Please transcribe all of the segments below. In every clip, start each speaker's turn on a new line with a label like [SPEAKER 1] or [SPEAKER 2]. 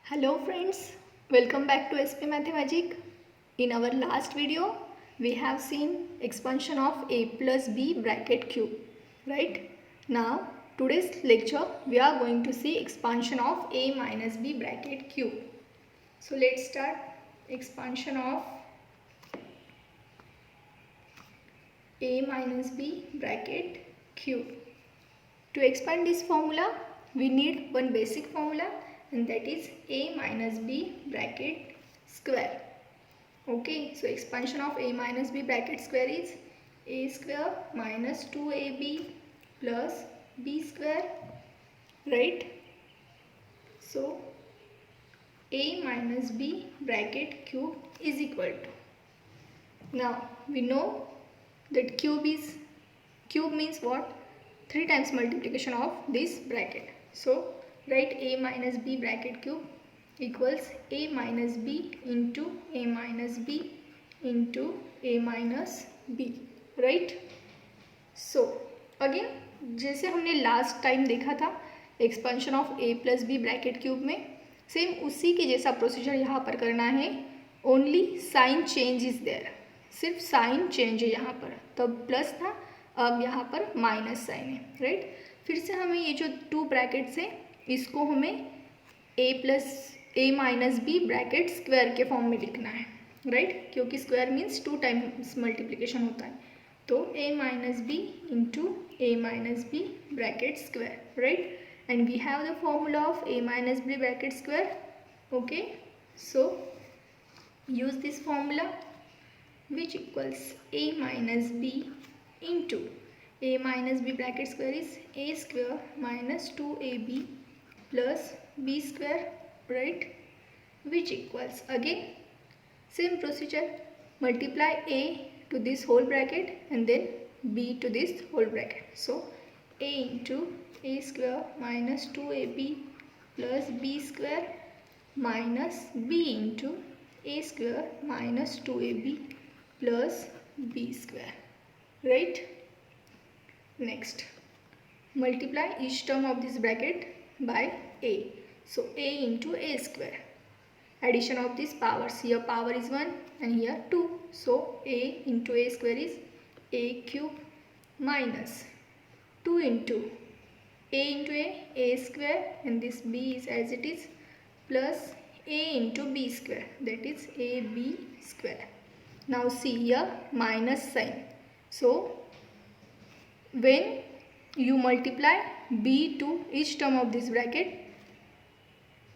[SPEAKER 1] Hello friends, welcome back to SP Mathemagic. In our last video, we have seen expansion of a plus b bracket cube, right? Now, today's lecture, we are going to see expansion of a minus b bracket cube. So, let's start expansion of a minus b bracket cube. To expand this formula, we need one basic formula, and that is a minus b bracket square. Okay, so expansion of a minus b bracket square is a square minus 2ab plus b square, right? So a minus b bracket cube is equal to, now we know that cube means what? 3 times multiplication of this bracket. So write a minus b bracket cube equals a minus b into a minus b into a minus b, right? So again जैसे हमने last time देखा था expansion of a plus B bracket cube में, same उसी के जैसा procedure यहाँ पर करना है. Only sign change is there, सिर्फ साइन चेंज है यहाँ पर. तब प्लस था, अब यहाँ पर माइनस साइन है, राइट? फिर से हमें ये जो 2 ब्रैकेट्स हैं इसको हमें a minus B bracket square के फॉर्म में लिखना है, राइट? क्योंकि स्क्वायर मीन्स 2 टाइम्स मल्टीप्लिकेशन होता है. तो a minus b into a minus B bracket square, right? And we have the formula of a minus B bracket square. Okay, so use this formula which equals a minus b into a minus b bracket square is a square minus 2ab plus b square, right? Which equals, again same procedure, multiply a to this whole bracket and then b to this whole bracket. So a into a square minus 2ab plus b square minus b into a square minus 2ab plus b square, right? Next, multiply each term of this bracket by a. So a into a square, addition of these powers, here power is 1 and here 2. So a into a square is a cube minus 2 into a square, and this b is as it is, plus a into b square, that is ab square. Now see here minus sign. So when you multiply b to each term of this bracket,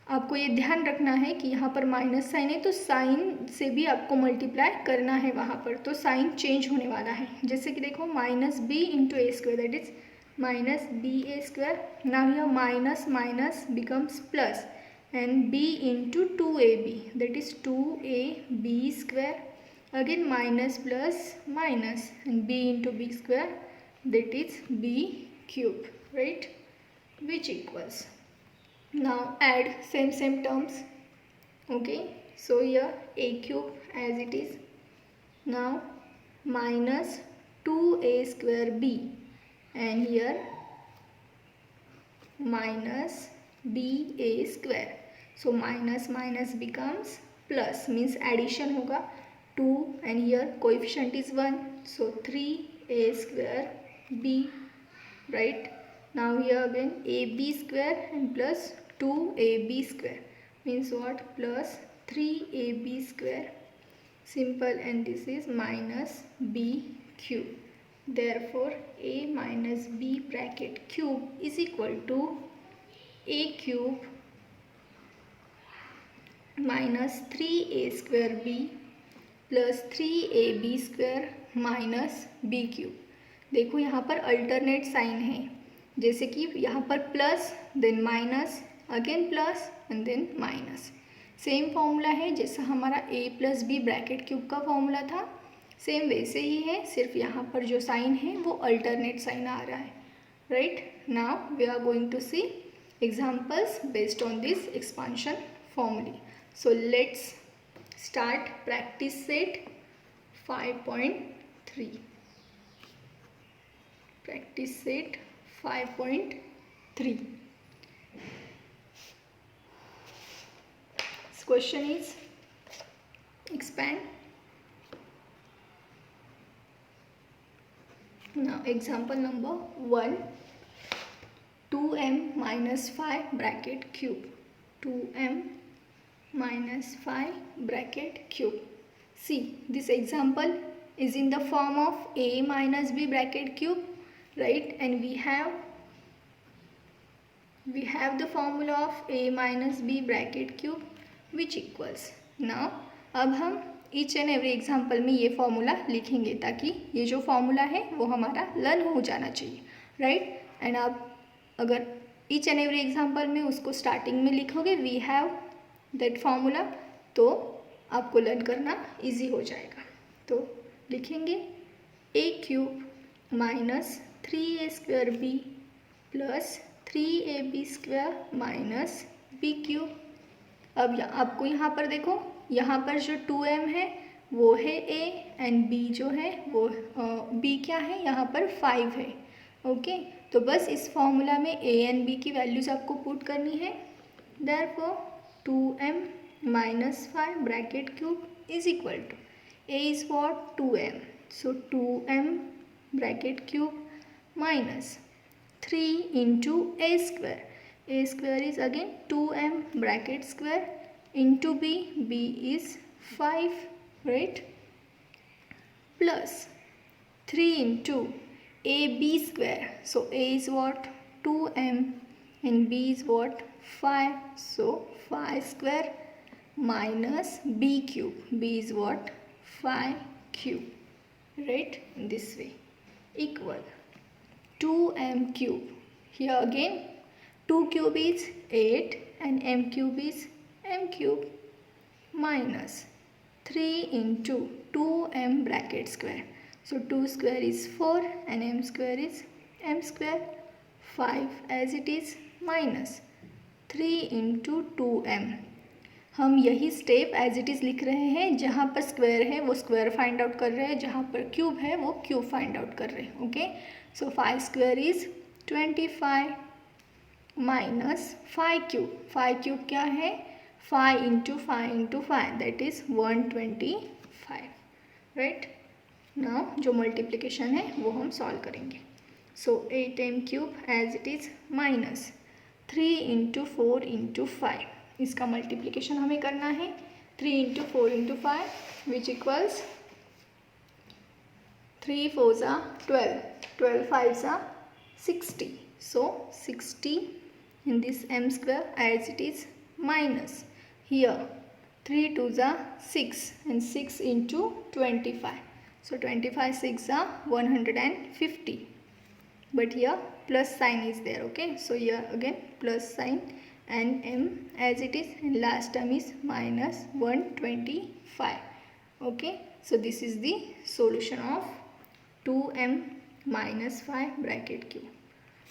[SPEAKER 1] आपको ये ध्यान रखना है कि यहाँ पर minus sign है तो साइन से भी आपको मल्टीप्लाई करना है वहाँ पर, तो साइन चेंज होने वाला है. जैसे कि देखो minus b into a square, that is minus b a square. Now here minus minus becomes plus and b into 2ab, that is 2ab square. Again minus plus minus and b into b square, that is b cube, right? Which equals, now add same terms. Okay, so here a cube as it is, now minus 2a square b, and here minus ba square. So minus minus becomes plus, means addition होगा 2 and here coefficient is 1, so 3a square b, right? Now here again ab square and plus 2ab square means what? Plus 3ab square, simple, and this is minus b cube. Therefore a minus b bracket cube is equal to a cube minus 3a square b plus 3ab square minus b cube. देखो यहाँ पर alternate sign है, जैसे कि यहाँ पर plus then minus again plus and then minus. Same formula है जैसा हमारा a plus B bracket cube का फॉर्मूला था, सेम वैसे ही है, सिर्फ यहाँ पर जो साइन है वो अल्टरनेट साइन आ रहा है, right? Now we are going to see examples based on this expansion formula. So let's start practice set 5.3. practice set 5.3. question is expand. Now example number 1, 2m minus 5 bracket cube. 2m minus 5 bracket cube. See, this example is in the form of a minus b bracket cube, right? And we have the formula of a minus b bracket cube which equals. Now अब हम each and every example में ये formula लिखेंगे ताकि ये जो formula है वो हमारा लर्न हो जाना चाहिए, राइट? एंड आप अगर ईच एंड एवरी एग्जाम्पल में उसको स्टार्टिंग में लिखोगे वी हैव दैट फॉर्मूला, तो आपको लर्न करना इजी हो जाएगा. तो लिखेंगे a cube minus 3a² b plus 3ab² minus b cube. अब आपको यहाँ पर देखो, यहाँ पर जो 2m है वो है a एंड b जो है वो b क्या है, यहाँ पर 5 है. ओके, तो बस इस फॉर्मूला में a एंड b की वैल्यूज़ आपको पुट करनी है. Therefore 2m minus 5 bracket cube is equal to a is what 2m, so 2m bracket cube minus 3 into a square. A square is again 2m bracket square into b, b is 5, right? Plus 3 into ab square, so a is what 2m and b is what 5, so 5 square minus b cube, b is what 5 cube, right? In this way equal 2m cube. Here again 2 cube is 8 and m cube is m cube minus 3 into 2m bracket square, so 2 square is 4 and m square is m square, 5 as it is minus 3 into 2m. हम यही step as it is लिख रहे हैं, जहाँ पर square है वो square find out कर रहे हैं, जहाँ पर क्यूब है वो क्यूब फाइंड आउट कर रहे हैं. Okay, so 5 square is 25 minus 5 cube. 5 cube क्या है, 5 into 5 that is 125, right? Now जो मल्टीप्लिकेशन है वो हम सॉल्व करेंगे. So 8m cube as it is minus 3 into 4 into 5, इसका मल्टीप्लिकेशन हमें करना है. 3 इंटू 4 इंटू 5 विच इक्वल्स 3 4 ज़ा 12, 12 5 ज़ा 60, so 60 in this m square as it is minus here 3 2 ज़ा 6 and 6 into 25, so 25 6 ज़ा 150, but here plus sign is there. Okay, so here again plus sign and m as it is, and last term is minus 125. Okay, so this is the solution of 2m minus 5 bracket cube.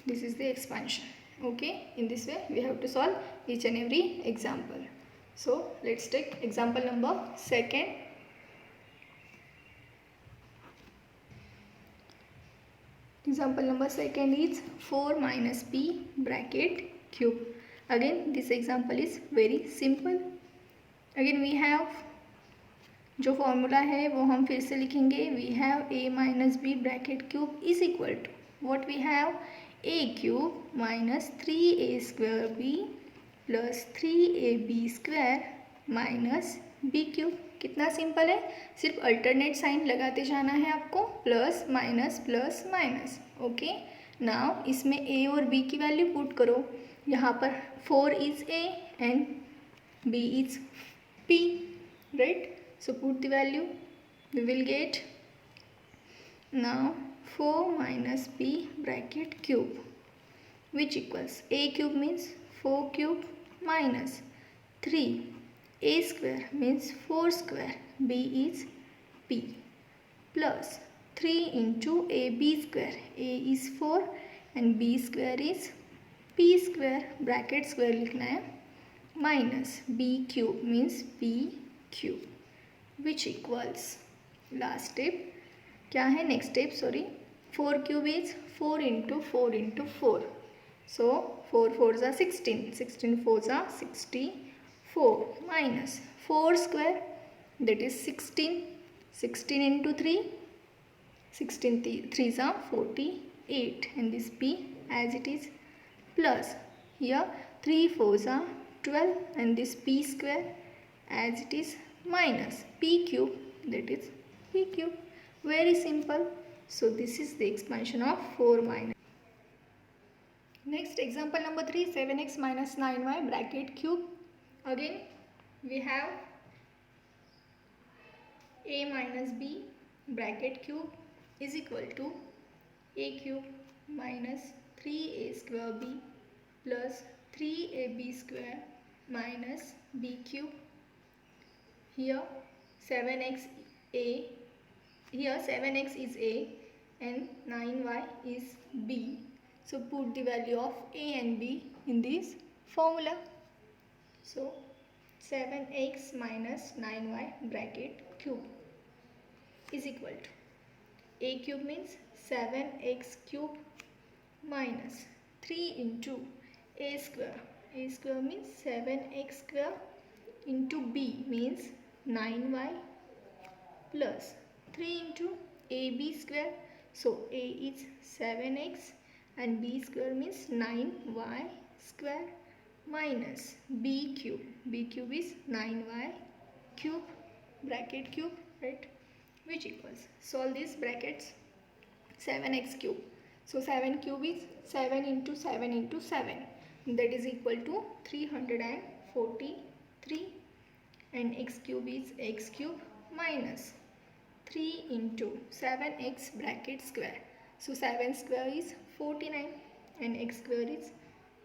[SPEAKER 1] This is the expansion. Okay, in this way we have to solve each and every example. So let's take example number 2. Example number 2 is 4 minus b bracket cube. Again this example is very simple. Again we have जो formula है वो हम फिर से लिखेंगे. We have a minus B bracket cube is equal to what we have a cube minus 3a² b plus 3ab² minus b cube. कितना simple है, सिर्फ अल्टरनेट साइन लगाते जाना है आपको, plus minus plus minus. Okay, now इसमें a और b की वैल्यू पुट करो. यहाँ पर 4 is a and b is p, right? So put the value, we will get now 4 minus b bracket cube which equals a cube means 4 cube minus 3 a square means 4 square, b is p plus 3 into ab square, a is 4 and b square is p square, bracket square लिखना है, minus b cube means p cube which equals last step क्या है, next step sorry, 4 cube is 4 into 4 into 4, so 4 4 are 16, 16 4 are 60, 4 minus 4 square, that is 16. 16 into 3, 16 3s are 48, and this p as it is, plus here 3 4s are 12, and this p square as it is, minus p cube, that is p cube. Very simple. So this is the expansion of 4 minus. Next example number 3, 7x minus 9y bracket cube. Again we have a minus b bracket cube is equal to a cube minus 3a square b plus 3ab square minus b cube. Here 7x a, here 7x is a and 9y is b. So put the value of a and b in this formula. So 7x minus 9y bracket cube is equal to a cube means 7x cube minus 3 into a square. A square means 7x square into b means 9y plus 3 into ab square. So a is 7x and b square means 9y square minus b cube. B cube is 9y cube bracket cube, right? Which equals, solve these brackets, 7x cube. So 7 cube is 7 into 7 into 7, that is equal to 343, and x cube is x cube minus 3 into 7x bracket square. So 7 square is 49 and x square is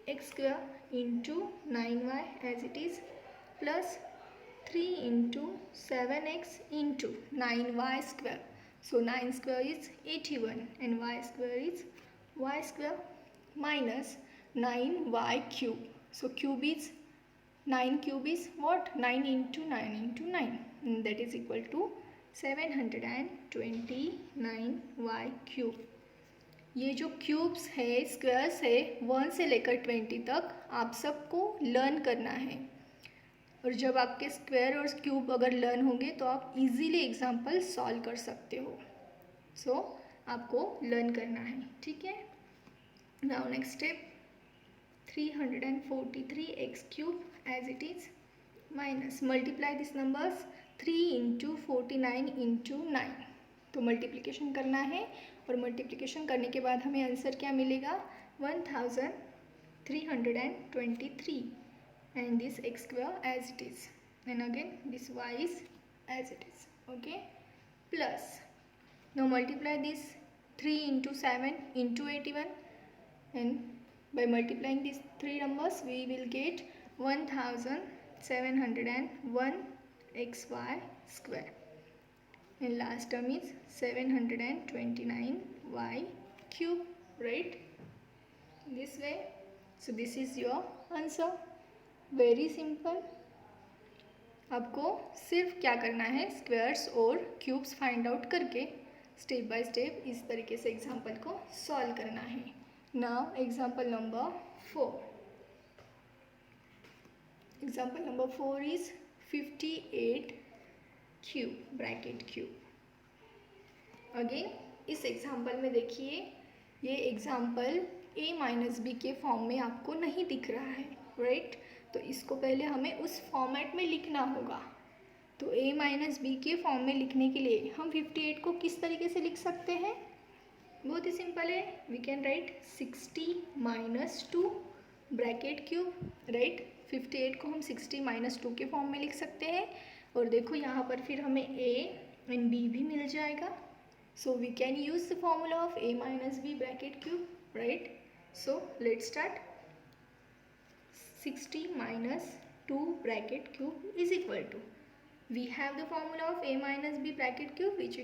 [SPEAKER 1] x square into 9y as it is, plus 3 into 7x into 9y square. So 9 square is 81 and y square is y square minus 9y cube. So cube is 9 cube is what? 9 into 9 into 9, and that is equal to 729y cube. ये जो cubes है, squares है, 1 से लेकर 20 तक आप सबको learn करना है, और जब आपके स्क्वायर और क्यूब अगर लर्न होंगे तो आप इजीली एग्जाम्पल सॉल्व कर सकते हो. सो आपको लर्न करना है, ठीक है. Now next step, 343x cube as it is minus multiply this numbers 3 into 49 into 9. तो मल्टीप्लिकेशन करना है, और मल्टीप्लिकेशन करने के बाद हमें आंसर क्या मिलेगा? 1323, and this x square as it is, and again this y is as it is, okay, plus now multiply this 3 into 7 into 81, and by multiplying these three numbers we will get 1701 xy square, and last term is 729y cube, right? This way. So this is your answer. Very simple. आपको सिर्फ क्या करना है, squares और cubes find out करके step by step इस तरीके से एग्जाम्पल को सॉल्व करना है. Now example number 4. Example number 4 is 58 cube bracket cube. Again इस एग्जाम्पल में देखिए, ये एग्जाम्पल a माइनस बी के फॉर्म में आपको नहीं दिख रहा है, राइट? तो इसको पहले हमें उस फॉर्मेट में लिखना होगा. तो a माइनस बी के फॉर्म में लिखने के लिए हम 58 को किस तरीके से लिख सकते हैं? बहुत ही सिंपल है. We can write 60 minus 2 bracket cube, right? 58 को हम 60 माइनस 2 के फॉर्म में लिख सकते हैं, और देखो यहाँ पर फिर हमें a एंड b भी मिल जाएगा. So we can use the formula of a minus B bracket cube, right? So let's start. 60 minus 2 bracket cube is equal to, we have the formula of a minus b bracket cube which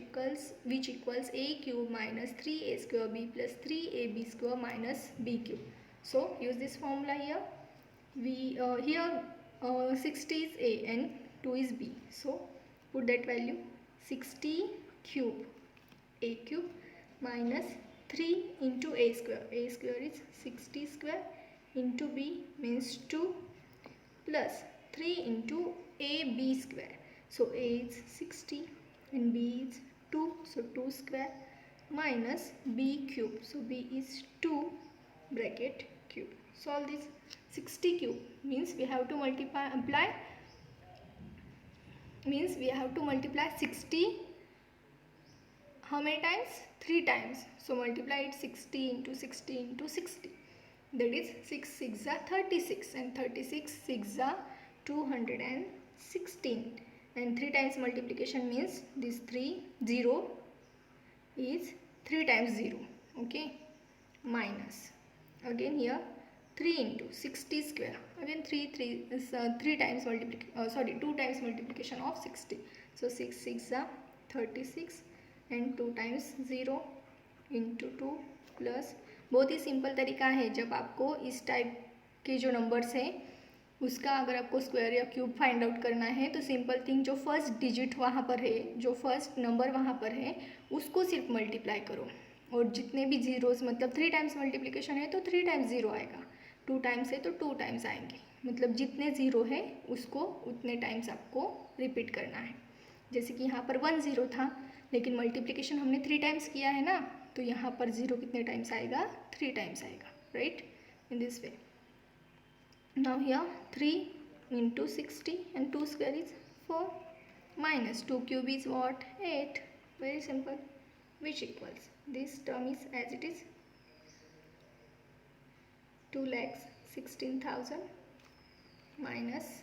[SPEAKER 1] equals a cube minus 3a square b plus 3ab square minus b cube. So use this formula here. We here 60 is a and 2 is b, so put that value. 60 cube a cube minus 3 into a square is 60 square into b means 2 plus 3 into AB square. So A is 60 and B is 2, so 2 square minus B cube. So B is 2 bracket cube. Solve this. 60 cube means we have to multiply 60. How many times? 3 times. So multiply it 60 into 60 into 60. That is 6 6 are 36 and 36 6 are 216. And 3 times multiplication means this 3 0 is 3 times 0. Okay. Minus. Again here 3 into 60 square. Again 3 is 3 times multiplication. 2 times multiplication of 60. So 6 6 are 36 and 2 times 0 into 2 plus. बहुत ही simple तरीका है. जब आपको इस type के जो numbers हैं उसका अगर आपको स्क्वायर या क्यूब फाइंड आउट करना है तो सिंपल थिंग जो फर्स्ट डिजिट वहाँ पर है, जो फर्स्ट नंबर वहाँ पर है उसको सिर्फ मल्टीप्लाई करो. और जितने भी जीरोस मतलब 3 टाइम्स मल्टीप्लिकेशन है तो 3 टाइम्स ज़ीरो आएगा. 2 टाइम्स है तो 2 टाइम्स आएंगे. मतलब जितने ज़ीरो है उसको उतने टाइम्स आपको रिपीट करना है. जैसे कि यहाँ पर 1 0 था लेकिन मल्टीप्लिकेशन हमने 3 टाइम्स किया है ना, तो यहाँ पर 0 कितने टाइम्स आएगा? 3 टाइम्स आएगा. Right, in this way. Now here 3 into 60 and 2 square is 4 minus 2 cube is what? 8. Very simple. Which equals this term is as it is 2,16,000 minus,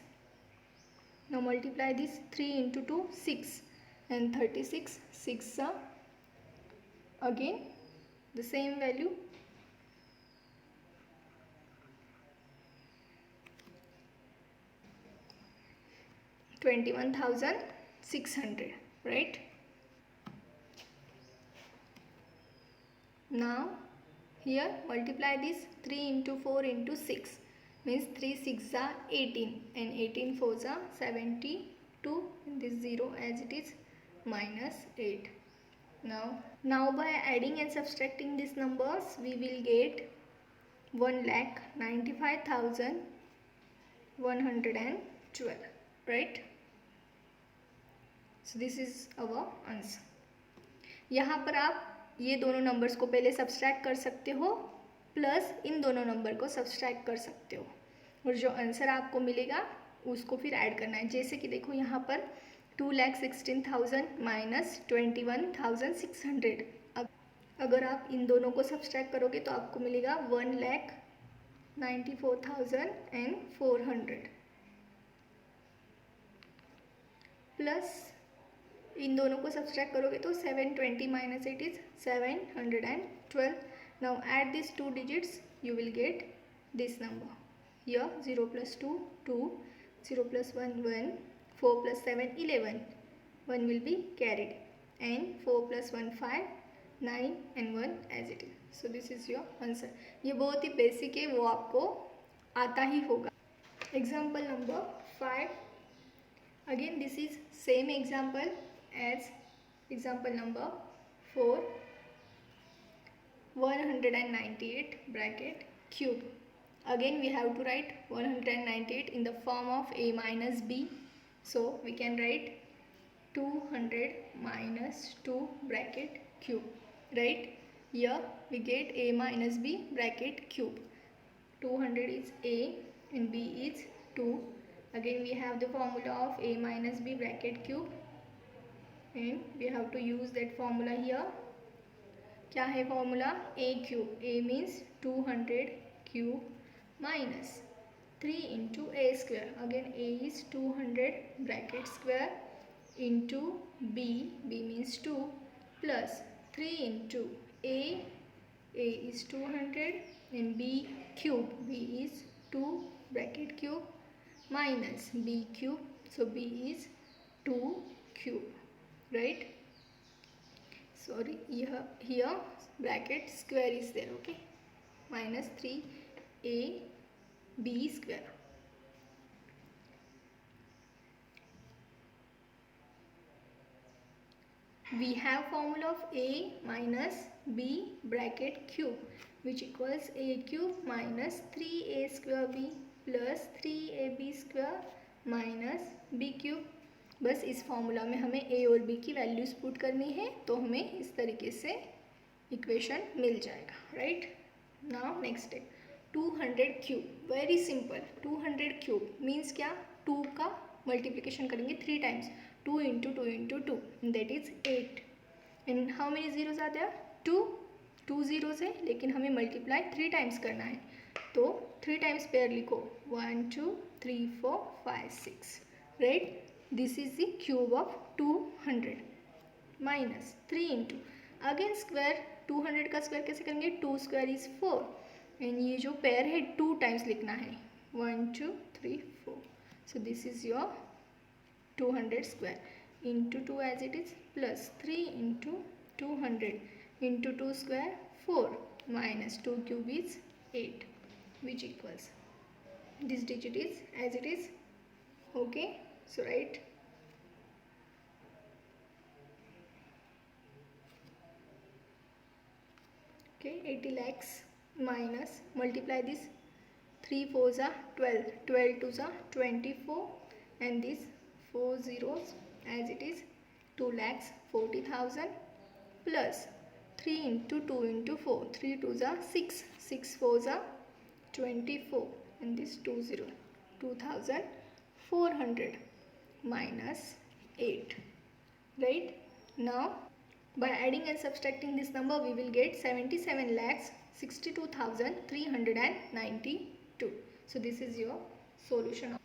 [SPEAKER 1] now multiply this 3 into 2 6 and 36 6 are again the same value 21,600. right. Now here multiply this 3 into 4 into 6 means 3 6 are 18 and 18 4s are 72 and this 0 as it is minus 8. Now by adding and subtracting these numbers we will get 1,95,112. right. So this is our answer. यहाँ पर आप ये दोनों numbers को पहले subtract कर सकते हो प्लस इन दोनों नंबर को सब्सट्रैक्ट कर सकते हो और जो आंसर आपको मिलेगा उसको फिर ऐड करना है. जैसे कि देखो यहाँ पर 2,16,000 माइनस 21,600. अगर आप इन दोनों को सब्सट्रैक्ट करोगे तो आपको मिलेगा 1,94,400 प्लस इन दोनों को सब्सट्रैक्ट करोगे तो 720 minus it is 712. Now add this 2 digits you will get this number. Here 0 plus 2 2, 0 plus 1 1, 4 plus 7 11, 1 will be carried and 4 plus 1 5, 9 and 1 as it is. So this is your answer. ये बहुत ही basic है, वो आपको आता ही होगा. Example number 5. Again this is same example as example number 4. 198 bracket cube. Again we have to write 198 in the form of a minus b. So we can write 200 minus 2 bracket cube. Right, here we get a minus b bracket cube. 200 is a and b is 2. Again we have the formula of a minus b bracket cube and we have to use that formula here. क्या है formula? a cube. a means 200 cube minus 3 into a square. Again a is 200 bracket square into b. b means 2 plus 3 into a is 200 and b cube. b is 2 bracket cube minus b cube. So b is 2 cube. Right. Sorry, here bracket square is there. Okay, minus 3ab square. We have formula of a minus b bracket cube which equals a cube minus 3a square b plus 3ab square minus b cube. बस इस formula में हमें ए और B की values put करनी है तो हमें इस तरीके से इक्वेशन मिल जाएगा, right. Now next step, 200 cube, very simple. 200 cube means क्या, 2 का मल्टीप्लिकेशन करेंगे 3 times, 2 into 2 into 2, that is 8। And how many zeros आते हैं, 2 जीरोज है, लेकिन हमें मल्टीप्लाई 3 टाइम्स करना है तो 3 टाइम्स पेयर लिखो, 1 2 3 4 5 6, right. This is the cube of 200 minus 3 into again square, 200 का स्क्वायर कैसे करेंगे, 2 स्क्वायर इज 4 एंड ये जो पेयर है 2 टाइम्स लिखना है, 1 2 3 4। So this is your 200 square into 2 as it is plus 3 into 200 into 2 square 4 minus 2 cube is 8, which equals this digit is as it is. Okay, so write okay 80 lakhs minus multiply this 3 4s are 12, 12 2s are 24 and this 4 zeros as it is 2 lakhs 40,000 plus 3 into 2 into 4, 3 2s are 6, 6 4s are 24 and this 2 0, 2,400 minus 8, right. Now by adding and subtracting this number we will get 77 lakhs 62,392. So this is your solution.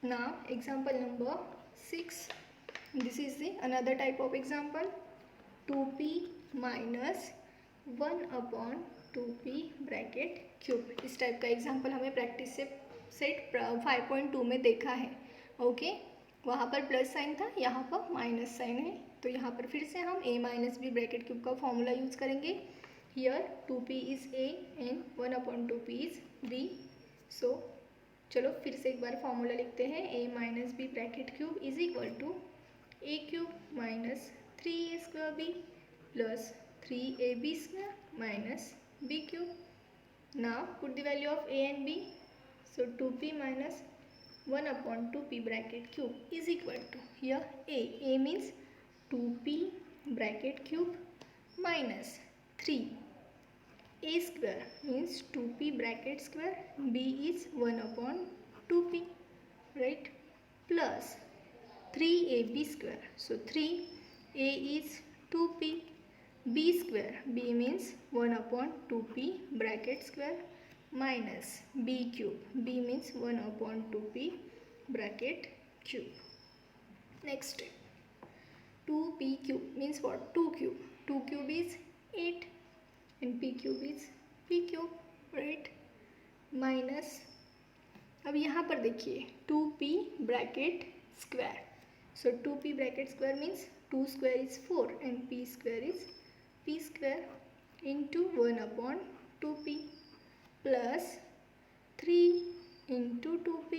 [SPEAKER 1] Now example number 6, this is the another type of example, 2p minus 1 upon 2p bracket cube. इस type का example हमें practice से set 5.2 में देखा है। Okay, वहाँ पर plus sign था, यहाँ पर माइनस साइन है, तो यहाँ पर फिर से हम a minus B bracket cube का फॉर्मूला यूज़ करेंगे। Here 2p is a and 1 upon 2p is b। So चलो फिर से एक बार फॉर्मूला लिखते हैं, a minus B bracket cube is equal to a cube minus 3a square b plus 3ab square minus b cube. Now put the value of a and b, so 2p minus 1 upon 2p bracket cube is equal to, here a means 2p bracket cube minus 3a square means 2p bracket square, b is 1 upon 2p, right, plus 3ab square, so 3a is 2p, b square, b means 1 upon 2p bracket square minus b cube, b means 1 upon 2p bracket cube. Next, 2p cube means what, 2 cube, 2 cube is 8 and p cube is p cube, right, minus, अब यहाँ पर देखिए 2p bracket square, so 2p bracket square means 2 square is 4 and p square is p square into 1 upon 2p plus 3 into 2p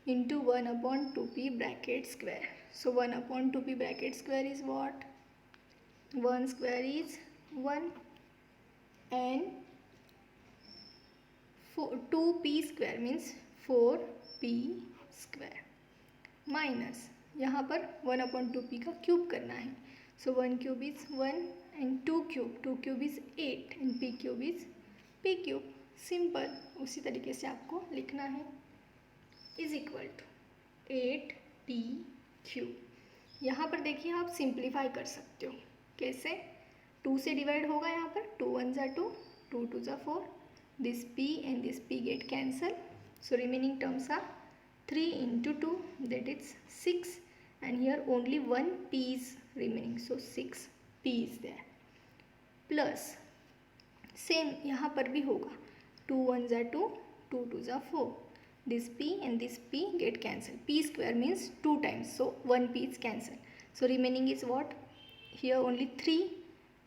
[SPEAKER 1] into 1 upon 2p bracket square. So 1 upon 2p bracket square is what? 1 square is 1 and 2p square means 4p square minus, यहाँ पर 1 upon 2p का cube करना है, so 1 cube is 1 and 2 cube is 8 and p cube is p cube. Simple, उसी तरीके से आपको लिखना है, is equal to 8p cube. यहाँ पर देखिए आप सिंप्लीफाई कर सकते हो, कैसे, 2 से डिवाइड होगा, यहाँ पर 2 1 ज़ा 2, 2 2 ज़ा 4, this p and this p get cancel, so remaining terms are 3 into 2 that is 6 and here only 1 p is remaining, so 6p is there, plus same यहाँ पर भी होगा, 2 1 ज़ा 2, 2 2 ज़ा 4, this p and this p get cancelled, p square means 2 times, so 1 p is cancelled, so remaining is what, here only 3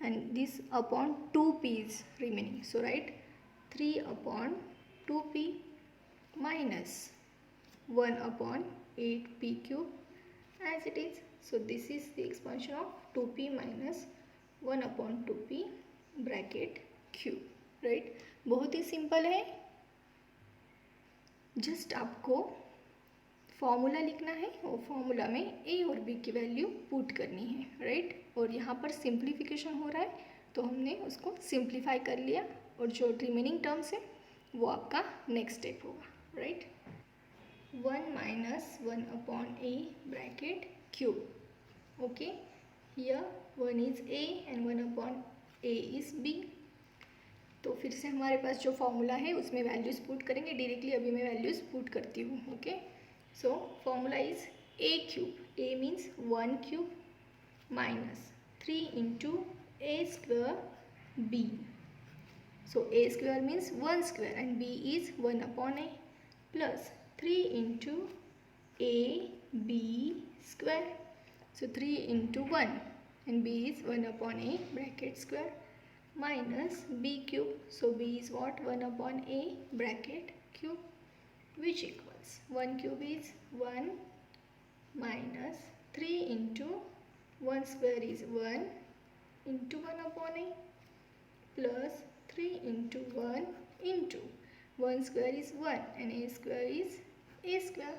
[SPEAKER 1] and this upon 2p is remaining, so write 3 upon 2p minus 1 upon 8p cube as it is, so this is the expansion of 2p minus 1 upon 2p bracket cube, right. बहुत ही simple है, just आपको formula लिखना है और formula में ए और B की वैल्यू पुट करनी है, राइट। और यहाँ पर सिंप्लीफिकेशन हो रहा है तो हमने उसको सिंप्लीफाई कर लिया और जो रिमेनिंग टर्म्स है वो आपका नेक्स्ट स्टेप होगा, right. 1 minus 1 upon a bracket cube, okay. Here 1 is a and 1 upon a is b. तो फिर से हमारे पास जो फॉर्मूला है उसमें वैल्यूज़ पुट करेंगे डायरेक्टली। अभी मैं वैल्यूज़ पुट करती हूँ, okay. So formula is a cube, a means 1 cube minus 3 into a square b. So a square means 1 square and b is 1 upon a plus 3 into a b square. So 3 into 1 and b is 1 upon a bracket square minus b cube. So b is what? 1 upon a bracket cube, which equals 1 cube is 1 minus 3 into 1 square is 1 into 1 upon a plus 3 into 1 into 1 square is 1 and a square is a square.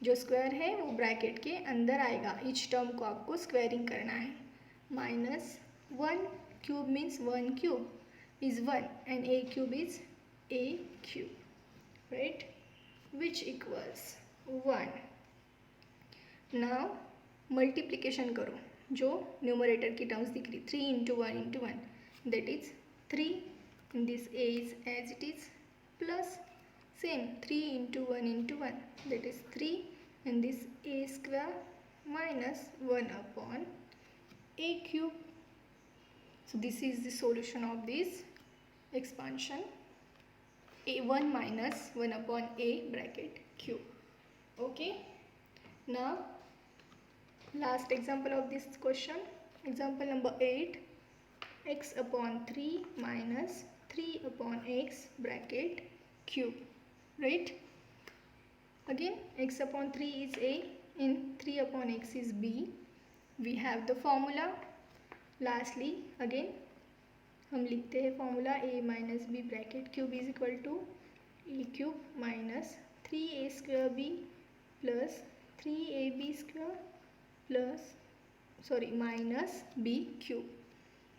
[SPEAKER 1] जो square है वो bracket के अंदर आएगा, each term को आपको squaring करना है. Minus 1 cube means 1 cube is 1 and A cube is a cube, right, which equals 1. Now multiplication करो, जो न्यूमरेटर की टर्म्स दिख रही 3 into 1 into 1 that is 3 and this a is as it is plus same 3 into 1 into 1 that is 3 and this a square minus 1 upon a cube. So this is the solution of this expansion a1 minus 1 upon a bracket cube. Okay, now last example of this question, example number 8, x upon 3 minus 3 upon x bracket cube, right. Again x upon 3 is a and 3 upon x is b. We have the formula. Lastly again हम लिखते हैं formula a minus B bracket cube is equal to a cube minus 3a square b plus 3ab square plus minus b cube,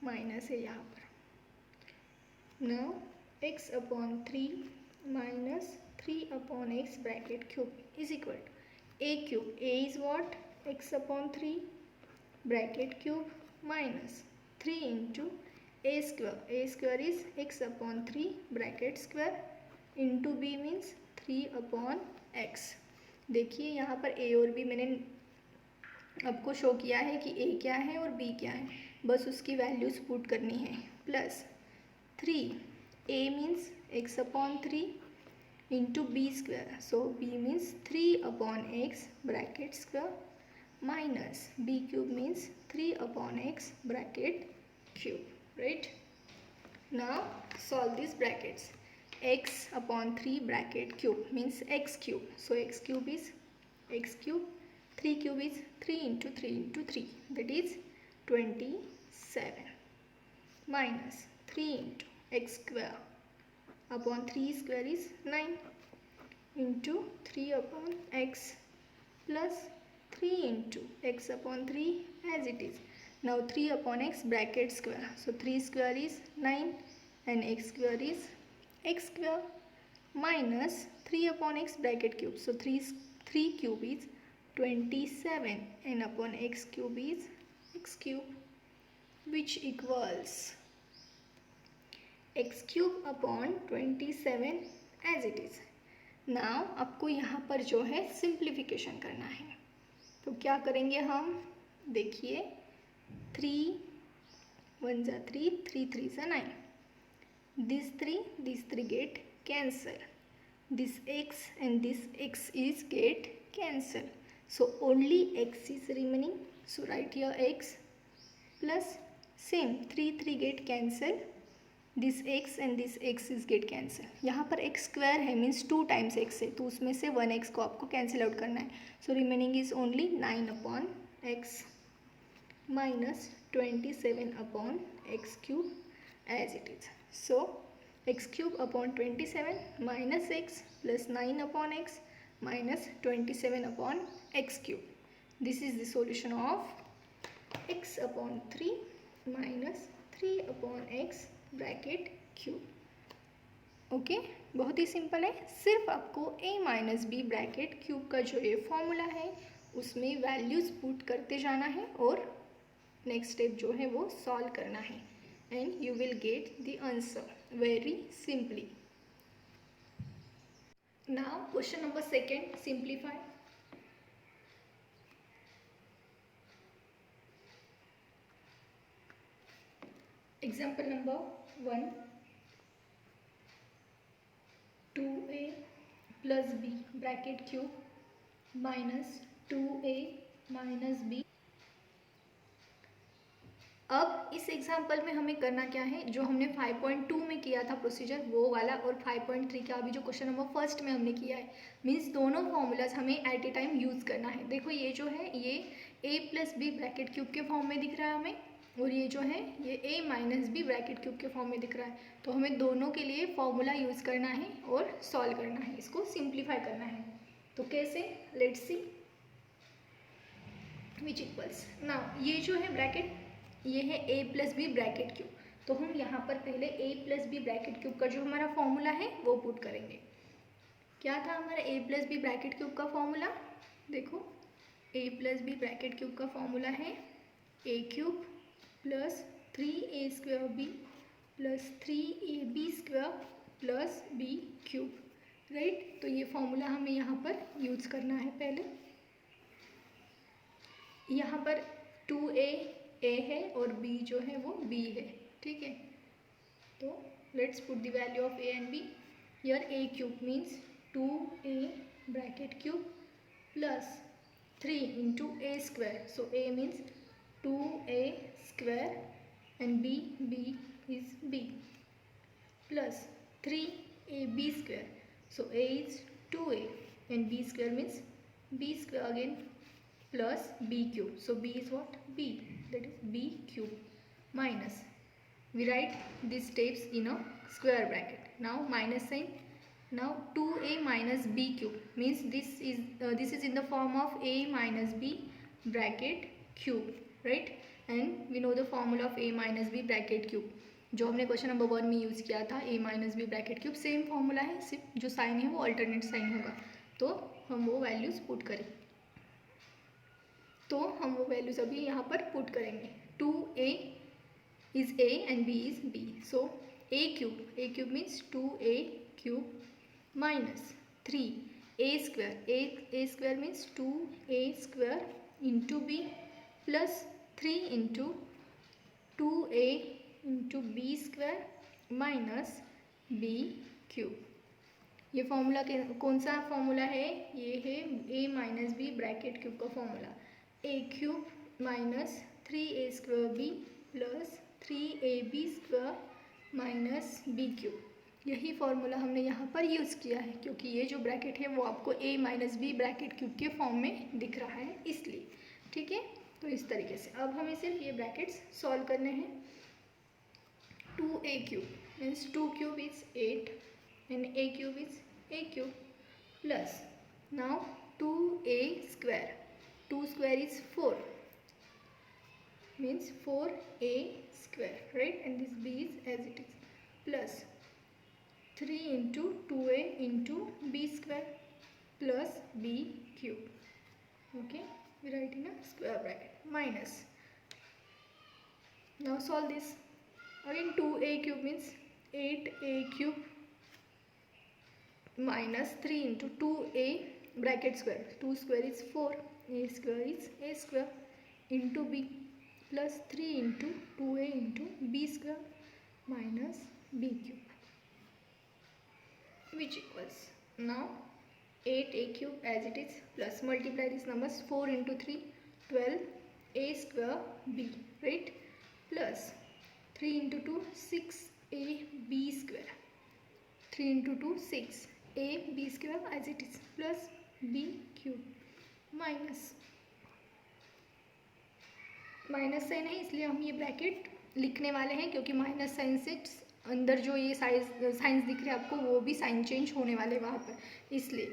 [SPEAKER 1] minus है यहाँ पर. Now x upon 3 minus 3 upon x bracket cube is equal to a cube. A is what? X upon 3 bracket cube minus 3 into a square. A square is x upon 3 bracket square into b means 3 upon x. देखिए यहाँ पर a और b मैंने आपको show किया है कि a क्या है और b क्या है, बस उसकी वैल्यूज पुट करनी है. Plus 3 a means x upon 3 into b square, so b means 3 upon x bracket square minus b cube means 3 upon x bracket cube, right. Now solve these brackets. X upon 3 bracket cube means x cube, so x cube is x cube, 3 cube is 3 into 3 into 3 that is 27 minus 3 into x square upon 3 square is 9 into 3 upon x plus 3 into x upon 3 as it is. Now 3 upon x bracket square, so 3 square is 9 and x square is x square minus 3 upon x bracket cube, so 3 cube is 27 and upon x cube is x cube, which equals x cube upon 27 as it is. Now आपको यहाँ पर जो है simplification करना है, तो क्या करेंगे हम, देखिए 3 1 जा 3, 3 3 जा 9, these 3 get cancel, this x and this x is get cancel, so only x is remaining, so write here x plus same 3 get cancel, this x and this x is get cancel. यहाँ पर x square है means 2 times x है, तो उसमें से 1x को आपको cancel out करना है. So remaining is only 9 upon x minus 27 upon x cube as it is. So x cube upon 27 minus x plus 9 upon x minus 27 upon x cube. This is the solution of x upon 3 minus 3 upon x bracket cube. Okay बहुत ही simple है. सिर्फ आपको a minus B bracket cube का जो ये formula है उसमें वैल्यूज़ पुट करते जाना है और नेक्स्ट स्टेप जो है वो सॉल्व करना है and you will get the answer very simply. Now question number second, simplify. Example number 1, 2a plus B bracket cube minus 2a minus b. अब इस एग्जाम्पल में हमें करना क्या है, जो हमने 5.2 में किया था प्रोसीजर वो वाला और 5.3 का अभी जो क्वेश्चन नंबर फर्स्ट में हमने किया है, मीन्स दोनों फॉर्मूलाज हमें एट ए टाइम यूज़ करना है. देखो ये जो है ये a plus B bracket cube के फॉर्म में दिख रहा है हमें, और ये जो है ये a minus B bracket cube के फॉर्म में दिख रहा है. तो हमें दोनों के लिए फॉर्मूला यूज़ करना है और सॉल्व करना है, इसको सिंप्लीफाई करना है. तो कैसे, let's see. Which equals, now ये जो है ब्रैकेट ये है a plus B bracket cube. तो हम यहाँ पर पहले a plus B bracket cube का जो हमारा फॉर्मूला है वो पुट करेंगे. क्या था हमारा a plus B bracket cube का फॉर्मूला, देखो a plus B bracket cube का फॉर्मूला है a cube plus 3a square b plus 3ab square plus b cube. Right, तो ये फॉर्मूला हमें यहाँ पर यूज़ करना है. पहले यहाँ पर 2a a है और b जो है वो b है. ठीक है, तो let's put the value of a and b. Here a cube means 2a bracket cube plus 3 into a square. So a means 2a square and b is b plus 3ab square. So a is 2a and b square means b square again plus b cube. So b is what? B, that is b cube minus, we write these steps in a square bracket. Now minus sign. Now 2a minus b cube means this is in the form of a minus b bracket cube, right? And we know the formula of a minus b bracket cube जो हमने question number 1 में use किया था. a minus B bracket cube same formula है, सिर्फ जो sign है वो अल्टरनेट साइन होगा. तो हम वो वैल्यूज़ पुट करें, तो हम वो वैल्यूज़ अभी यहाँ पर पुट करेंगे. 2a is a and b is b. So a cube means 2a cube minus 3a square. a square means 2a square into b plus 3 into 2a into b square minus b cube. ये formula कौन सा formula है, ये है a minus B bracket cube का formula. a cube minus 3a square b plus 3ab square minus b cube. यही formula हमने यहाँ पर यूज़ किया है क्योंकि ये जो ब्रैकेट है वो आपको a minus B bracket cube के फॉर्म में दिख रहा है इसलिए. ठीक है, तो इस तरीके से अब हमें सिर्फ ये ब्रैकेट्स सॉल्व करने हैं. 2a cube means 2 cube is 8 and a cube is a cube plus now 2a square. 2 square is 4 means 4a square, right? And this b is as it is plus 3 into 2a into b square plus b cube. Okay, we write in a square bracket minus. Now solve this. Again 2a cube means 8a cube minus 3 into 2a bracket square. 2 square is 4, a square is a square into b plus 3 into 2a into b square minus b cube, which equals now 8a cube as it is plus multiply these numbers. 4 into 3 12 a square b, right? Plus 3 into 2 6a b square. 3 into 2 6 a b square as it is plus b cube minus sign है इसलिए हम ये bracket लिखने वाले हैं क्योंकि minus sign से अंदर जो ये साइंस दिख रहे हैं आपको वो भी साइन चेंज होने वाले वहाँ पर, इसलिए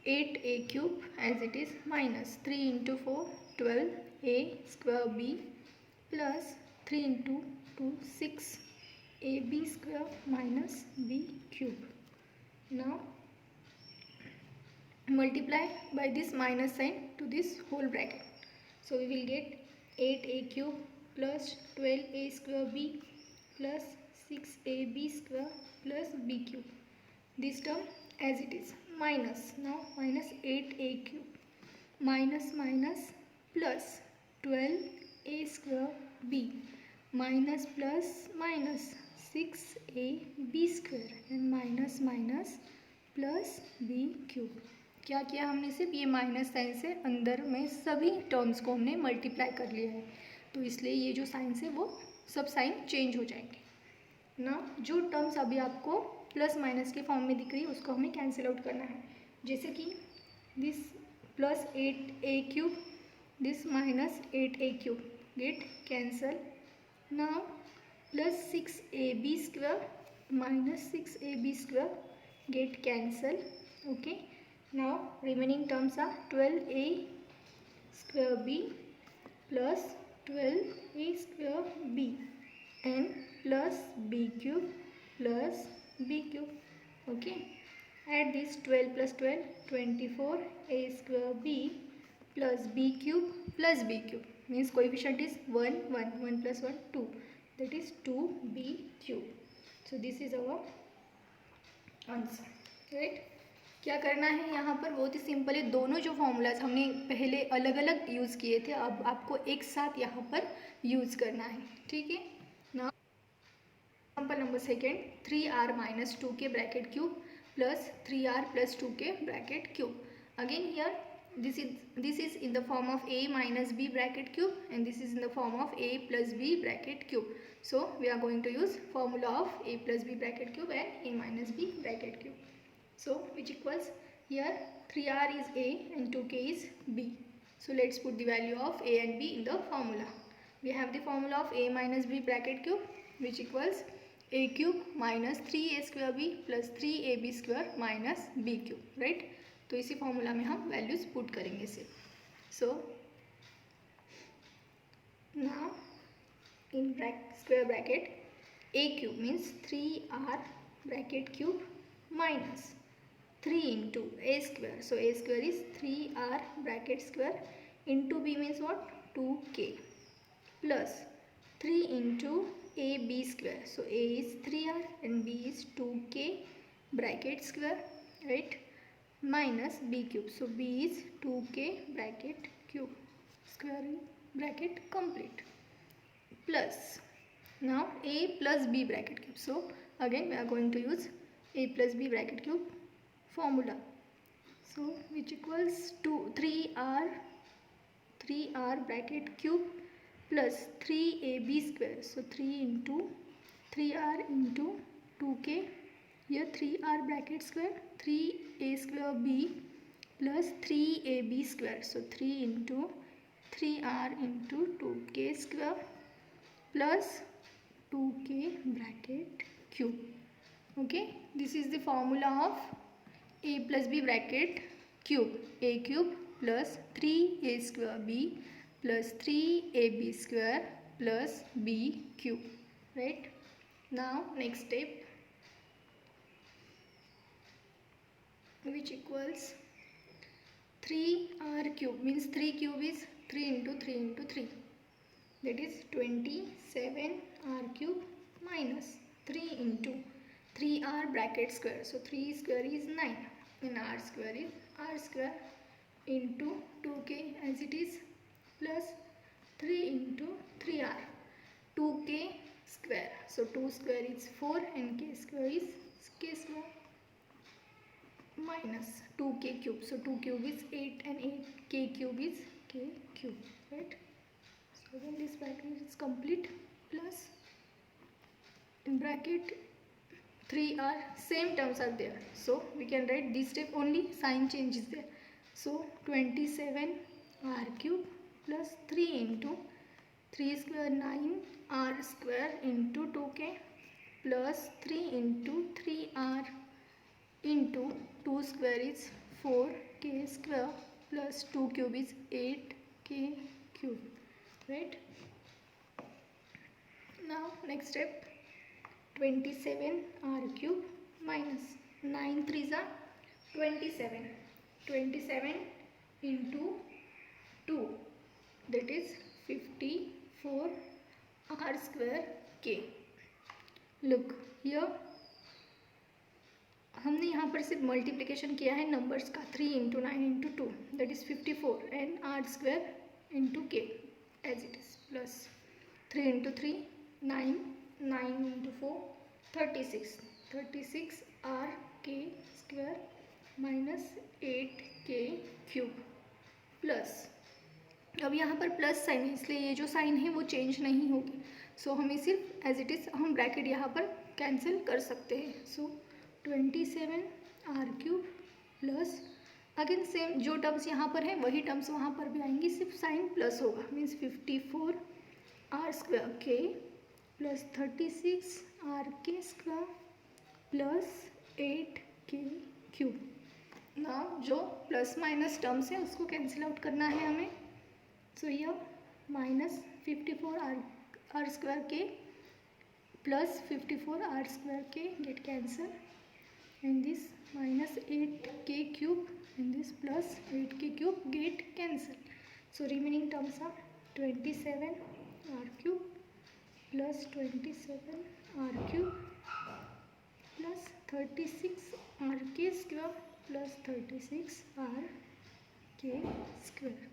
[SPEAKER 1] 8a cube as it is minus 3 into 4 12 a square b plus 3 into 2 6 ab square minus b cube. Now multiply by this minus sign to this whole bracket. So we will get 8a cube plus 12a square b plus 6ab square plus b cube. This term as it is minus. Now minus 8a cube minus minus plus 12a square b minus plus minus 6ab square and minus minus plus B cube. क्या किया हमने, सिर्फ ये minus sign से अंदर में सभी terms को हमने मल्टीप्लाई कर लिया है, तो इसलिए ये जो साइंस है वो सब साइन चेंज हो जाएंगे ना. जो टर्म्स अभी आपको प्लस माइनस के फॉर्म में दिख रही है उसको हमें कैंसिल आउट करना है. जैसे कि this plus 8a cube this minus 8a cube get cancel. Now plus 6ab square minus 6ab square get cancel. Okay, now remaining terms are 12a square b plus 12a square b and plus b cube plus b cube. Okay, add this 12 plus 12 24 a square b plus b cube plus b cube means coefficient is 1 1 1 plus 1 2, that is 2b cube. So this is our answer, right. क्या करना है यहाँ पर, बहुत ही simple है. दोनों जो फॉर्मूलाज हमने पहले अलग अलग यूज़ किए थे अब आपको एक साथ यहाँ पर यूज़ करना है. ठीक है. ना example number second 3r minus 2k bracket cube plus 3r plus 2k bracket cube. Again here this is in the form of a minus b bracket cube and this is in the form of a plus b bracket cube. So we are going to use formula of a plus b bracket cube and a minus b bracket cube. So which equals, here 3r is a and 2k is b. So let's put the value of a and b in the formula. We have the formula of a minus b bracket cube which equals a cube minus 3a square b plus 3ab square minus b cube, right. तो इसी formula में हम values put करेंगे इसे. So now in square bracket a cube means 3r bracket cube minus 3 into a square. So a square is 3r bracket square into b means what 2k plus 3 into a b square. So a is 3r and b is 2k bracket square, right, minus b cube. So b is 2k bracket cube square bracket complete plus now a plus b bracket cube. So again we are going to use a plus b bracket cube formula. So which equals 3r bracket cube plus 3ab square. So 3 into 3r into 2k, here 3r bracket square 3a square b plus 3ab square. So 3 into 3r into 2k square plus 2k bracket cube. Okay, this is the formula of a plus b bracket cube. A cube plus 3a square b plus 3ab square plus b cube, right. Now next step, which equals 3r cube means 3 cube is 3 into 3 into 3, that is 27r cube minus 3 into 3r bracket square. So 3 square is 9 and r square is r square into 2k as it is plus 3 into 3r 2k square. So 2 square is 4 and k square is k square minus 2k cube. So 2 cube is 8 and 8k cube is k cube, right. So then this bracket is complete plus in bracket 3r same terms are there, so we can write this step only, sign change is there. So 27r cube plus 3 into 3 square 9r square into 2k plus 3 into 3r into 2 square is 4 k square plus 2 cube is 8k cube, right? Now next step, 27 r cube minus 9 3s are 27. 27 into 2, that is 54 r square k. Look here, हमने यहाँ पर सिर्फ multiplication किया है numbers का, 3 into 9 into 2 that is 54 and R square into K as it is plus 3 into 3 9, 9 into 4 36 R K square minus 8k cube plus, अब यहाँ पर प्लस साइन है इसलिए ये जो साइन है वो चेंज नहीं होगी, सो हमें सिर्फ एज इट इज़ हम ब्रैकेट यहाँ पर कैंसिल कर सकते हैं. So 27 are cube plus again same जो टर्म्स यहाँ पर है वही टर्म्स वहाँ पर भी आएंगी, सिर्फ साइन प्लस होगा, मीन्स 54 आर स्क्वायर के plus 36 R K square plus 8k cube. ना जो प्लस माइनस टर्म्स है उसको कैंसिल आउट करना है हमें, सो यह माइनस 54 आर स्क्वायर के प्लस 54 आर स्क्वायर के get cancel and this minus 8k cube and this plus 8k cube get cancel. So remaining terms are 27 r cube plus 27 r cube plus 36 rk square plus 36 rk square,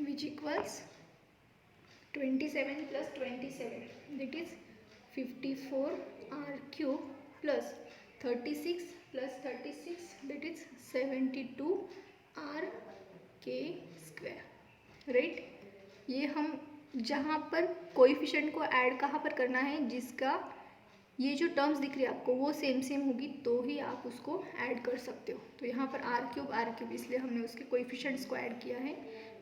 [SPEAKER 1] which equals 27 plus 27, that is 54 r cube plus 36 plus 36, that is 72 r k square, right. ये हम जहाँ पर coefficient को add कहाँ पर करना है, जिसका ये जो टर्म्स दिख रही है आपको वो सेम होगी तो ही आप उसको ऐड कर सकते हो. तो यहाँ पर आर क्यूब इसलिए हमने उसके कोएफिशिएंट्स को ऐड किया है,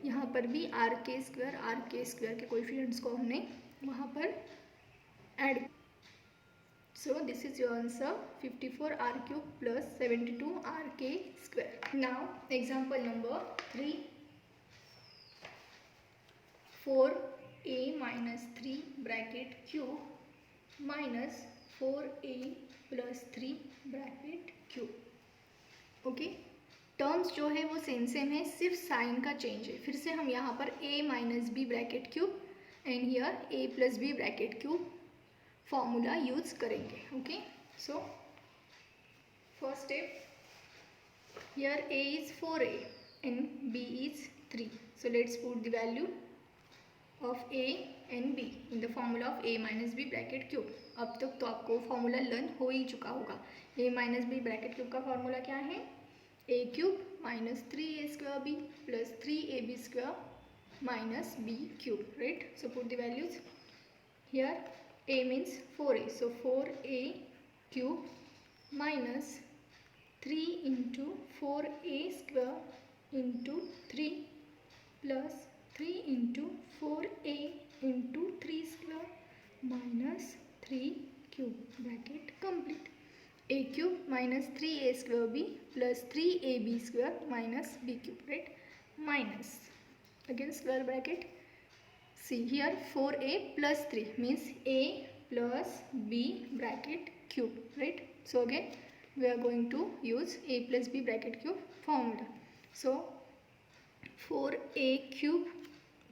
[SPEAKER 1] यहाँ पर भी आर के स्क्वायर के कोएफिशिएंट्स को हमने वहाँ पर add. So this is your answer, 54 r cube plus 72 rk square. Now example number 3, 4a minus 3 bracket cube minus 4a plus 3 bracket cube. Okay, terms जो है वो सेम है, सिर्फ साइन का चेंज है. फिर से हम यहाँ पर a minus B bracket cube and here a plus B bracket cube formula use करेंगे. Okay, so first step, here a is 4a and b is 3. So let's put the value of a and b in the formula of a minus B bracket cube. अब तक तो आपको formula learn हो ही चुका होगा. a minus B bracket cube का formula क्या है, a cube minus 3a square b plus 3ab square minus b cube, right. So put the values. Here a means 4a, so 4a cube minus 3 into 4a square into 3 plus 3 into 4a into 3 square minus 3 cube, bracket complete. a cube minus 3a square b plus 3ab square minus b cube, right, minus again square bracket. See here 4a plus 3 means a plus b bracket cube, right. So again we are going to use a plus b bracket cube formula. So 4a cube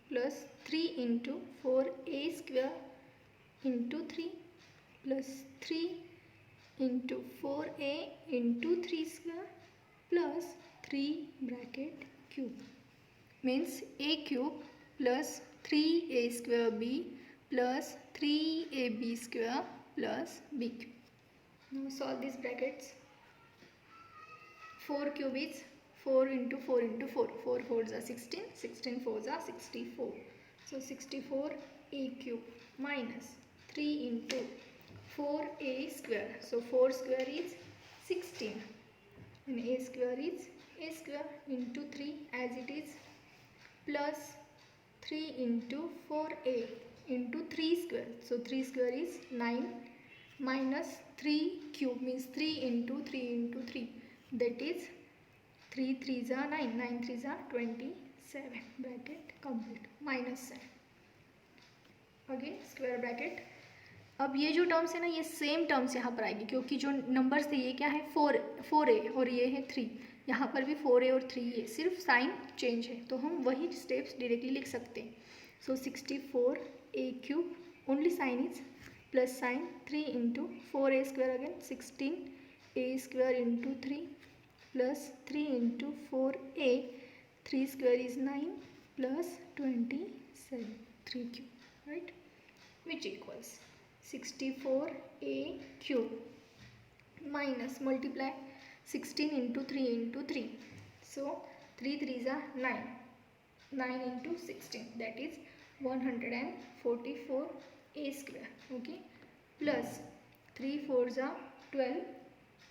[SPEAKER 1] plus 3 into 4a square into 3 plus 3 into 4a into 3 square plus 3 bracket cube means a cube plus 3a square b plus 3ab square plus b cube. Now solve these brackets. 4 cube is 4 into 4 into 4. 4 4s are 16. 16 4s are 64. So 64a cube minus 3 into 4a square. So 4 square is 16 and a square is a square into 3 as it is plus 3 into 4a into 3 square. So 3 square is 9 minus 3 cube means 3 into 3 into 3, that is 3 3s are 9, 9 3s are 27, bracket complete, minus 7, again square bracket. अब ये जो terms है ना, ये same terms यहाँ पर आएगी, क्योंकि जो नंबर्स थे ये क्या है 4a और ये है 3, यहाँ पर भी 4a और 3a, सिर्फ साइन चेंज है, तो हम वही स्टेप्स डायरेक्टली लिख सकते हैं। So 64a cube, only sign is plus sign, 3 into 4a square, again 16a square into 3 plus 3 into 4a, 3 square is 9 plus 27, 3 cube, right, which equals 64a cube minus multiply 16 into 3 into 3, so 3 3s are 9, 9 into 16, that is 144a square, okay, plus 3 4s are 12,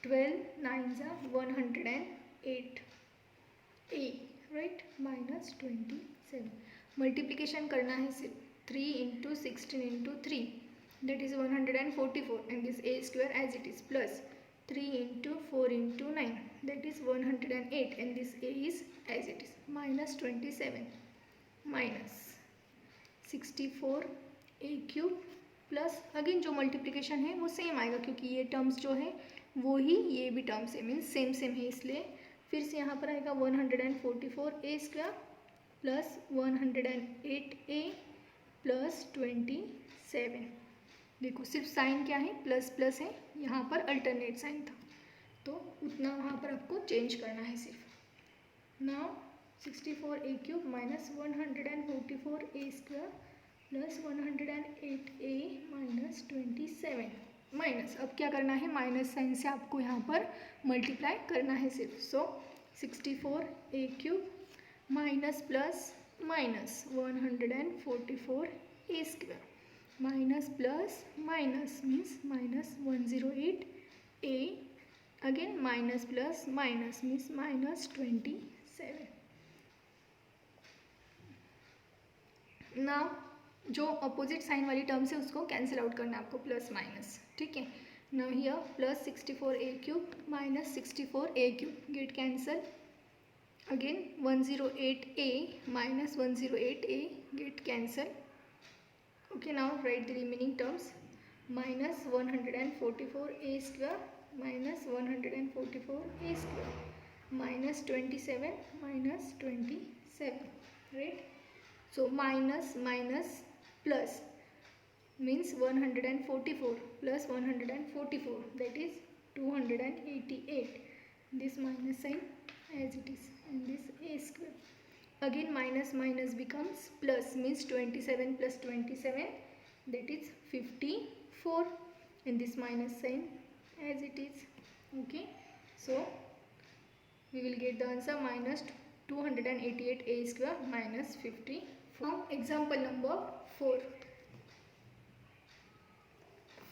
[SPEAKER 1] 12 9s are 108a, right, minus 27, multiplication करना है सिर्फ 3 into 16 into 3, that is 144, and this a square as it is, plus 3 into 4 into 9, that is 108, and this a is as it is, minus 27, minus 64a cube, plus again जो multiplication है वो same आएगा, क्योंकि ये terms जो है वो ही ये भी टर्म्स है, मीन्स सेम सेम है, इसलिए फिर से यहाँ पर आएगा 144a square plus 108a plus 27। देखो सिर्फ साइन क्या है, प्लस प्लस है, यहाँ पर अल्टरनेट साइन था, तो उतना वहाँ पर आपको चेंज करना है सिर्फ। Now 64a cube minus 144a square plus 108a minus 27, minus अब क्या करना है, माइनस साइन से आपको यहाँ पर मल्टीप्लाई करना है सिर्फ। सो 64a cube minus plus minus 144a square minus plus minus means minus 108a, again minus plus minus means minus 27। Now जो अपोजिट साइन वाली टर्म्स है उसको कैंसिल आउट करना है आपको, प्लस माइनस, ठीक है। Now here plus 64a cube minus 64a cube get cancel, again 108a minus 108a get cancel, okay, now write the remaining terms, minus 144a square minus 144a square minus 27 minus 27, right, so minus minus plus means 144 plus 144, that is 288, this minus sign as it is, and this a square, again minus minus becomes plus, means 27 plus 27, that is 54, and this minus sign as it is, okay, so we will get the answer minus 288a square minus 54. Now example number 4,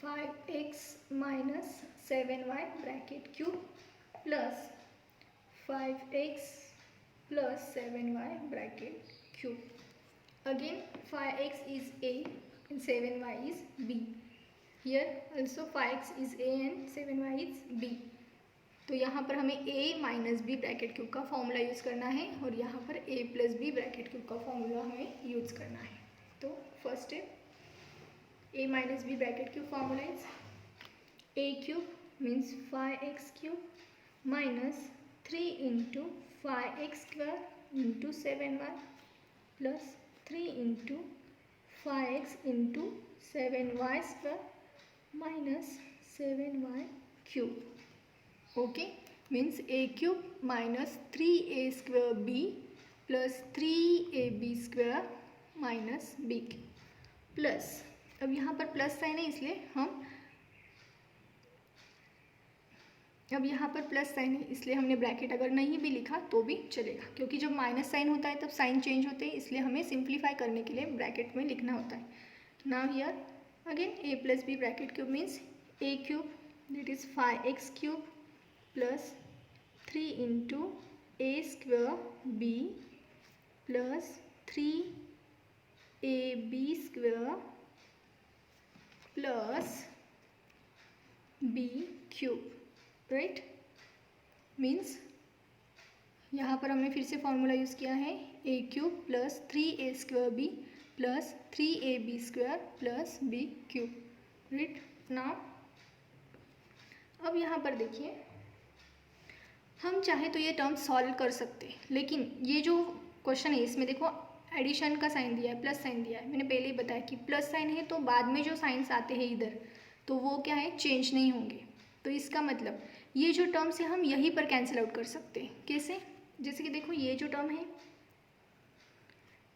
[SPEAKER 1] 5x minus 7y bracket cube plus 5x plus 7y bracket cube, again 5x is a and 7y is b, here also 5x is a and 7y is b, तो यहाँ पर हमें a minus B bracket cube का formula use करना है और यहाँ पर a plus B bracket cube का फॉर्मूला हमें यूज़ करना है। तो first step, a minus B bracket cube formula is a cube means 5x cube minus 3 into 5x square into 7y plus 3 into 5x into 7y square minus 7y cube, okay, means a cube minus 3a square b plus 3ab square minus b plus, अब यहाँ पर plus sign है इसलिए हम, अब यहाँ पर plus sign है इसलिए हमने ब्रैकेट अगर नहीं भी लिखा तो भी चलेगा, क्योंकि जब माइनस साइन होता है तब साइन चेंज होते हैं, इसलिए हमें सिंप्लीफाई करने के लिए ब्रैकेट में लिखना होता है। Now here again a plus B bracket cube means a cube that is 5x cube plus 3 into a square b plus 3ab square plus B cube, right. Means यहाँ पर हमने फिर से फॉर्मूला यूज़ किया है A cube plus 3a² B plus 3ab² plus B cube, right. Now अब यहाँ पर देखिए, हम चाहे तो ये टर्म सॉल्व कर सकते हैं, लेकिन ये जो क्वेश्चन है इसमें देखो एडिशन का साइन दिया है, प्लस साइन दिया है। मैंने पहले ही बताया कि प्लस साइन है तो बाद में जो साइंस आते हैं इधर, तो वो क्या है, चेंज नहीं होंगे। तो इसका मतलब ये जो टर्म्स है हम यहीं पर कैंसिल आउट कर सकते हैं। कैसे? जैसे कि देखो ये जो टर्म है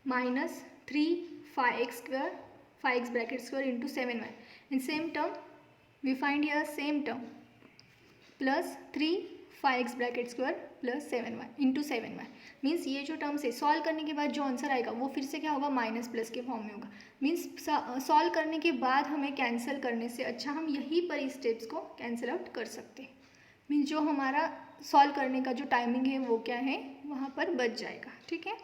[SPEAKER 1] -3 5x bracket square into 7y, in same term we find here same term plus 3 5x bracket square plus 7y into 7y। Means ये जो टर्म्स है सॉल्व करने के बाद जो आंसर आएगा वो फिर से क्या होगा, माइनस प्लस के फॉर्म में होगा। मीन्स सॉल्व करने के बाद हमें कैंसिल करने से अच्छा हम यहीं पर इस स्टेप्स को कैंसिल आउट कर सकते हैं। मीन्स जो हमारा सॉल्व करने का जो टाइमिंग है वो क्या है, वहाँ पर बच जाएगा, ठीक है।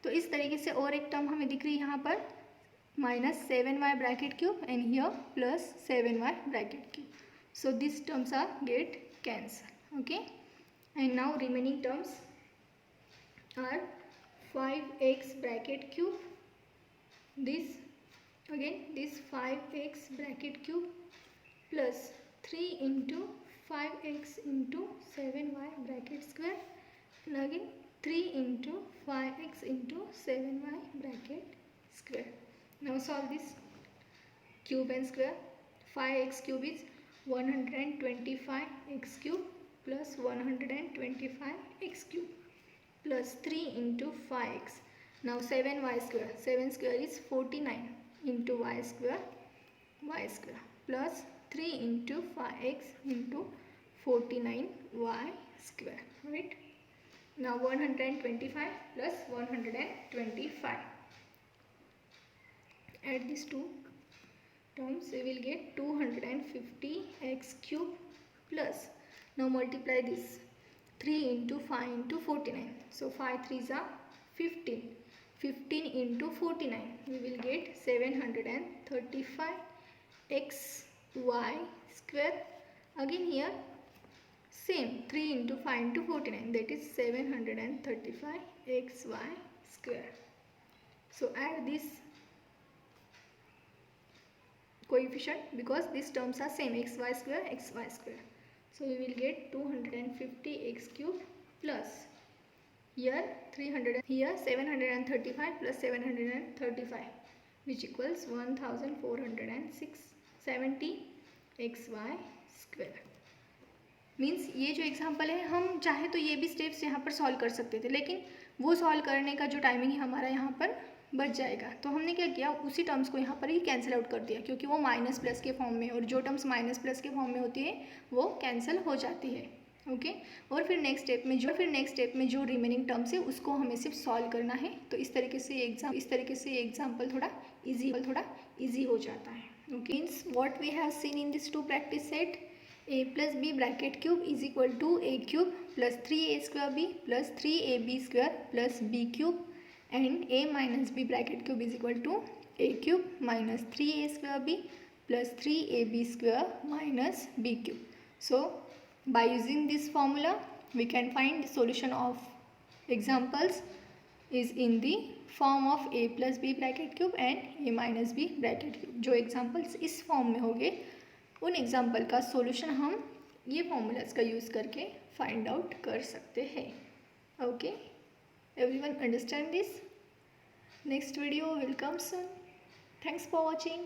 [SPEAKER 1] तो इस तरीके से और एक टर्म हमें दिख रही है यहाँ पर -7y bracket cube and here plus 7y bracket cube. So this terms are get cancel, okay। And now remaining terms are 5x bracket cube, this again this 5x bracket cube plus 3 into 5x into 7y bracket square and again 3 into 5x into 7y bracket square. Now solve this cube and square. 5x cube is 125x cube plus 125x cube plus 3 into 5x. Now 7y square. 7 square is 49 into y square plus 3 into 5x into 49y square, right? Now 125 plus 125. Add these two terms, we will get 250x cube plus, now multiply this 3 into 5 into 49. So 5 3s are 15. 15 into 49, we will get 735 xy square. Again here same 3 into 5 into 49, that is 735 xy square. So add this coefficient because these terms are same, xy square. So we will get 250 x cube plus here 300, here 735 plus 735 which equals 1470 xy square. Means ये जो example है हम चाहे तो ये भी steps यहाँ पर सॉल्व कर सकते थे, लेकिन वो सॉल्व करने का जो टाइमिंग है हमारा यहाँ पर बच जाएगा। तो हमने क्या किया, उसी टर्म्स को यहाँ पर ही कैंसिल आउट कर दिया क्योंकि वो माइनस प्लस के फॉर्म में, और जो टर्म्स माइनस प्लस के फॉर्म में होती है वो कैंसिल हो जाती है, ओके। और फिर नेक्स्ट स्टेप में जो रिमेनिंग टर्म्स है उसको हमें सिर्फ सॉल्व करना है। तो इस तरीके से एग्जाम्पल थोड़ा ईजी हो जाता है, okay. Means what we have seen in this two practice set, a plus b bracket cube is equal to a cube plus 3a square b plus 3ab square plus b cube, and a minus b bracket cube is equal to a cube minus 3a square b plus 3ab square minus b cube. So by using this formula we can find the solution of examples is in the form of a plus b bracket cube and a minus b bracket cube. जो examples इस form में होंगे उन example का solution हम ये formulas का use करके फाइंड आउट कर सकते हैं, okay. Everyone understand this? Next video will come soon. Thanks for watching.